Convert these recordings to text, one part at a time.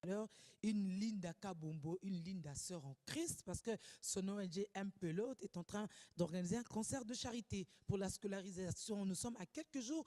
Alors, une Linda Kabombo, une Linda Sœur en Christ, parce que son ONG MPLOT est en train d'organiser un concert de charité pour la scolarisation. Nous sommes à quelques jours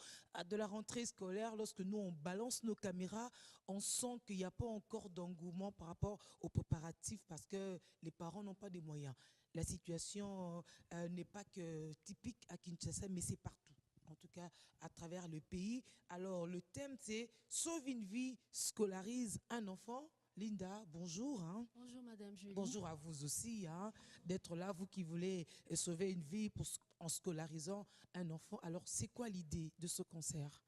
de la rentrée scolaire. Lorsque nous, on balance nos caméras, on sent qu'il n'y a pas encore d'engouement par rapport aux préparatifs parce que les parents n'ont pas de moyens. La situation n'est pas que typique à Kinshasa, mais c'est partout. En tout cas, à travers le pays. Alors, le thème, c'est « Sauve une vie, scolarise un enfant ». Linda, bonjour. Hein. Bonjour, Madame Julie. Bonjour à vous aussi, hein, d'être là, vous qui voulez sauver une vie en scolarisant un enfant. Alors, c'est quoi l'idée de ce concert?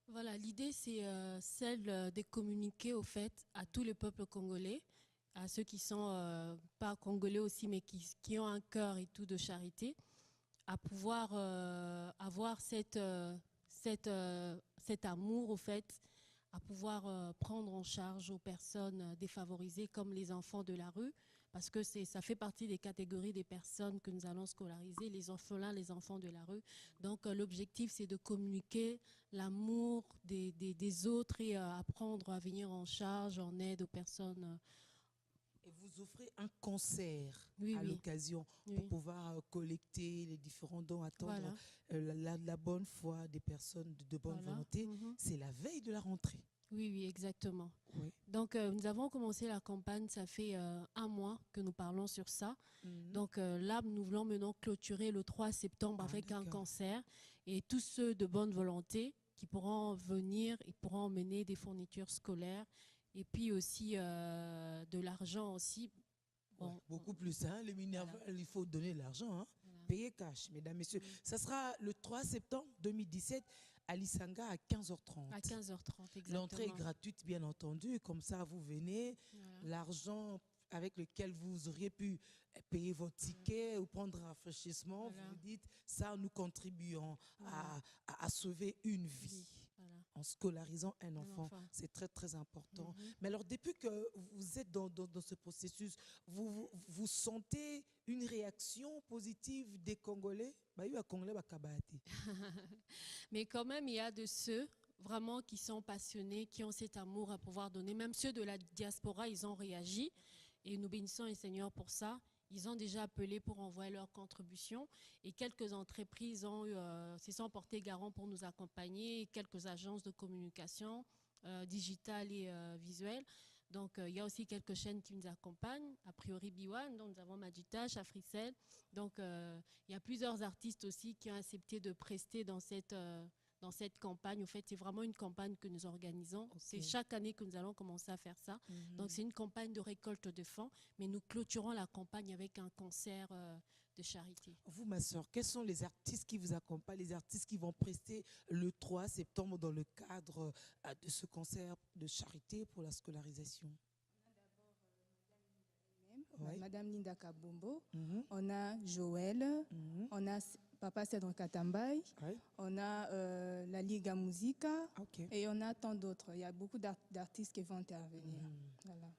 Voilà, l'idée, c'est celle de communiquer, au fait, à tous les peuples congolais, à ceux qui sont pas congolais aussi, mais qui ont un cœur et tout de charité, à pouvoir avoir cet amour, au fait, à pouvoir prendre en charge aux personnes défavorisées comme les enfants de la rue, parce que ça fait partie des catégories des personnes que nous allons scolariser, les orphelins, les enfants de la rue. Donc l'objectif, c'est de communiquer l'amour des autres et apprendre à venir en charge, en aide aux personnes. Et vous offrez un concert Oui, à oui. l'occasion pour Oui. pouvoir collecter les différents dons, attendre Voilà. la bonne foi des personnes de bonne Voilà. volonté. C'est la veille de la rentrée. Oui, oui, exactement. Oui. Donc, nous avons commencé la campagne, ça fait 1 mois que nous parlons sur ça. Donc là, nous voulons maintenant clôturer le 3 septembre avec un concert. Et tous ceux de bonne volonté qui pourront venir, ils pourront emmener des fournitures scolaires et puis aussi de l'argent aussi. Bon, ouais, beaucoup plus, hein, les minéraux, il faut donner l'argent, hein, payer cash, mesdames, messieurs. Ça sera le 3 septembre 2017 à Lisanga à 15h30. À 15h30, exactement. L'entrée est gratuite, bien entendu, comme ça vous venez, l'argent avec lequel vous auriez pu payer votre ticket ou prendre un rafraîchissement, vous vous dites, ça nous contribuons à sauver une vie. En scolarisant un enfant, c'est très très important. Mais alors depuis que vous êtes dans ce processus, vous sentez une réaction positive des Congolais? Mais quand même, il y a de ceux vraiment qui sont passionnés, qui ont cet amour à pouvoir donner. Même ceux de la diaspora, ils ont réagi et nous bénissons le Seigneur pour ça. Ils ont déjà appelé pour envoyer leur contribution et quelques entreprises se sont portées garant pour nous accompagner, quelques agences de communication digitale et visuelle. Donc, il y a aussi quelques chaînes qui nous accompagnent, a priori B1, donc nous avons Magitash, Africell. Donc, il y a plusieurs artistes aussi qui ont accepté de prester dans cette campagne. En fait, c'est vraiment une campagne que nous organisons. C'est chaque année que nous allons commencer à faire ça. Donc, c'est une campagne de récolte de fonds, mais nous clôturons la campagne avec un concert de charité. Vous, ma soeur, quels sont les artistes qui vous accompagnent, les artistes qui vont prester le 3 septembre dans le cadre de ce concert de charité pour la scolarisation? Madame Linda Kabombo, on a Joël, on a Papa Cédric Katambay, on a la Liga Musica et on a tant d'autres. Il y a beaucoup d'artistes qui vont intervenir. Voilà.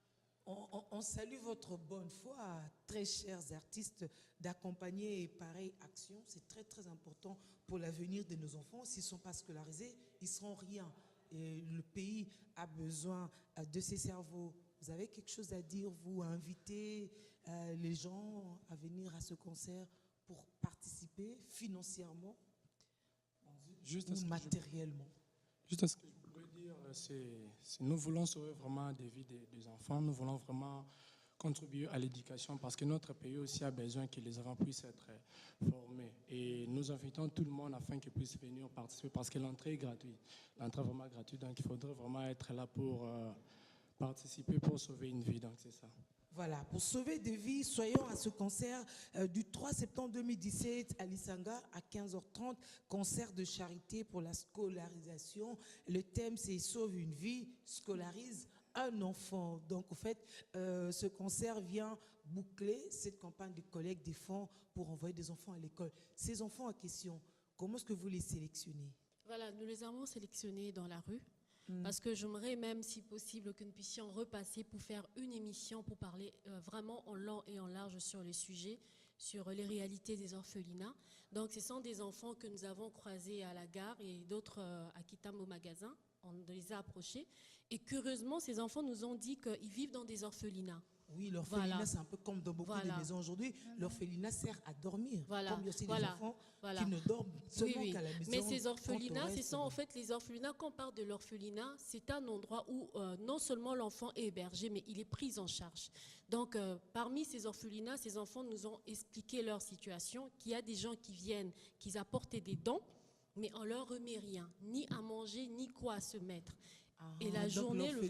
On salue votre bonne foi, très chers artistes, d'accompagner pareille action. C'est très très important pour l'avenir de nos enfants. S'ils ne sont pas scolarisés, ils ne seront rien. Et le pays a besoin de ces cerveaux. Vous avez quelque chose à dire, vous, à inviter les gens à venir à ce concert pour participer financièrement ou matériellement? Juste à ce que je voudrais dire, c'est nous voulons sauver vraiment des vies des enfants, nous voulons vraiment contribuer à l'éducation parce que notre pays aussi a besoin que les enfants puissent être formés. Et nous invitons tout le monde afin qu'ils puissent venir participer parce que l'entrée est gratuite. L'entrée est vraiment gratuite, donc il faudrait vraiment être là pour participer, pour sauver une vie, donc c'est ça. Voilà, pour sauver des vies, soyons à ce concert du 3 septembre 2017 à Lisanga à 15h30, concert de charité pour la scolarisation. Le thème, c'est « Sauve une vie, scolarise un enfant ». Donc, en fait, ce concert vient boucler cette campagne de collecte des fonds pour envoyer des enfants à l'école. Ces enfants en question, comment est-ce que vous les sélectionnez? Voilà, nous les avons sélectionnés dans la rue. Parce que j'aimerais même, si possible, que nous puissions repasser pour faire une émission pour parler vraiment en long et en large sur le sujet, sur les réalités des orphelinats. Donc, ce sont des enfants que nous avons croisés à la gare et d'autres à Kitam au magasin on les a approchés. Et curieusement, ces enfants nous ont dit qu'ils vivent dans des orphelinats. Oui, l'orphelinat, Voilà. c'est un peu comme dans beaucoup de maisons aujourd'hui. L'orphelinat sert à dormir. Voilà. Comme il y a aussi des Voilà. enfants Voilà. qui ne dorment seulement qu'à la maison. Mais ces orphelinats, ce sont en donc. fait les orphelinats. Quand on parle de l'orphelinat, c'est un endroit où non seulement l'enfant est hébergé, mais il est pris en charge. Donc, parmi ces orphelinats, ces enfants nous ont expliqué leur situation, qu'il y a des gens qui viennent, qui apportent des dons, mais on leur remet rien, ni à manger, ni quoi à se mettre. Et la journée, le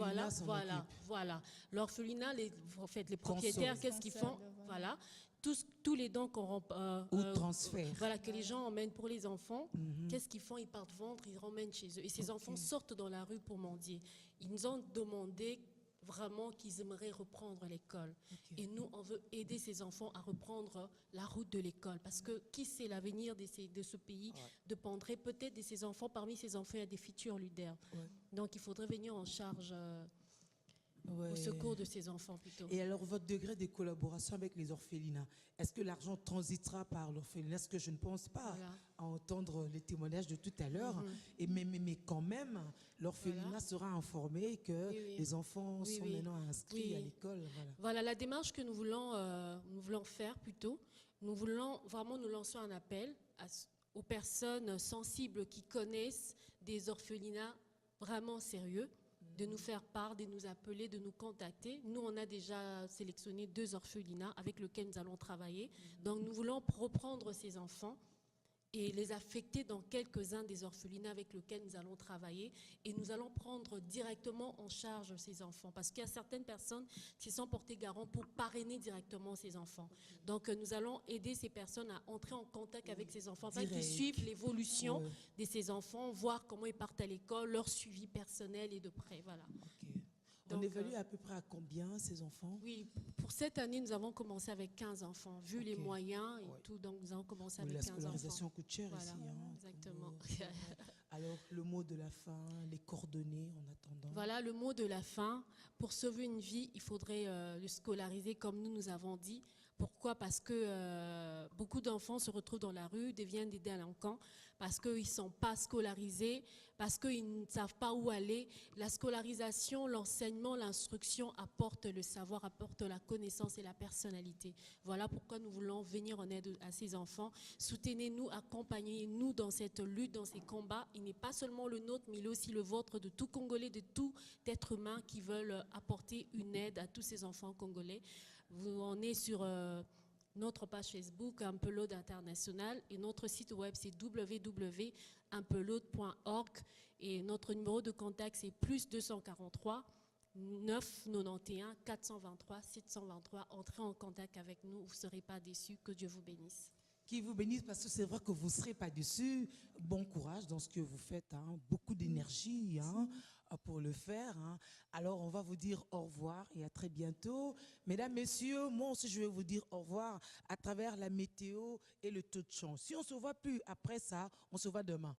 voilà. L'orphelinat, en fait, les propriétaires, qu'est-ce qu'ils font? Voilà. Tous les dons qu'on transfert. Voilà, que les gens emmènent pour les enfants, qu'est-ce qu'ils font? Ils partent vendre, ils ramènent chez eux. Et ces enfants sortent dans la rue pour mendier. Ils nous ont demandé vraiment qu'ils aimeraient reprendre l'école. Et nous, on veut aider ces enfants à reprendre la route de l'école. Parce que qui sait l'avenir de ce pays dépendrait peut-être de ces enfants. Parmi ces enfants, il y a des futurs leaders. Donc, il faudrait venir en charge au secours de ces enfants plutôt. Et alors, votre degré de collaboration avec les orphelinats, est-ce que l'argent transitera par l'orphelinat? Est-ce que je ne pense pas à entendre les témoignages de tout à l'heure. Mais quand même, l'orphelinat sera informé que les enfants sont maintenant inscrits à l'école. Voilà la démarche que nous voulons faire plutôt. Nous voulons vraiment nous lancer un appel aux personnes sensibles qui connaissent des orphelinats vraiment sérieux, de nous faire part, de nous appeler, de nous contacter. Nous, on a déjà sélectionné 2 orphelinats avec lesquels nous allons travailler. Donc, nous voulons reprendre ces enfants et les affecter dans quelques-uns des orphelinats avec lesquels nous allons travailler. Et nous allons prendre directement en charge ces enfants. Parce qu'il y a certaines personnes qui sont portées garant pour parrainer directement ces enfants. Donc, nous allons aider ces personnes à entrer en contact avec ces enfants, afin qu'ils suivent l'évolution de ces enfants, voir comment ils partent à l'école, leur suivi personnel et de près. Voilà. On évalue à peu près à combien ces enfants? Oui, pour cette année, nous avons commencé avec 15 enfants. Vu les moyens et tout, donc nous avons commencé avec 15 enfants. La scolarisation coûte cher ici. Exactement. Alors, le mot de la fin, les coordonnées en attendant. Voilà, le mot de la fin. Pour sauver une vie, il faudrait le scolariser comme nous avons dit. Pourquoi? Parce que beaucoup d'enfants se retrouvent dans la rue, deviennent des délinquants, parce qu'ils ne sont pas scolarisés, parce qu'ils ne savent pas où aller. La scolarisation, l'enseignement, l'instruction apporte le savoir, apporte la connaissance et la personnalité. Voilà pourquoi nous voulons venir en aide à ces enfants. Soutenez-nous, accompagnez-nous dans cette lutte, dans ces combats. Il n'est pas seulement le nôtre, mais il est aussi le vôtre, de tout Congolais, de tout être humain qui veulent apporter une aide à tous ces enfants congolais. On est sur notre page Facebook, Unpelote International, et notre site web, c'est www.unpelote.org. Et notre numéro de contact, c'est +243 991 423 723. Entrez en contact avec nous, vous ne serez pas déçus. Que Dieu vous bénisse. Qui vous bénisse, parce que c'est vrai que vous ne serez pas déçus. Bon courage dans ce que vous faites, beaucoup d'énergie pour le faire. Alors, on va vous dire au revoir et à très bientôt. Mesdames, messieurs, moi aussi, je vais vous dire au revoir à travers la météo et le taux de chance. Si on ne se voit plus après ça, on se voit demain.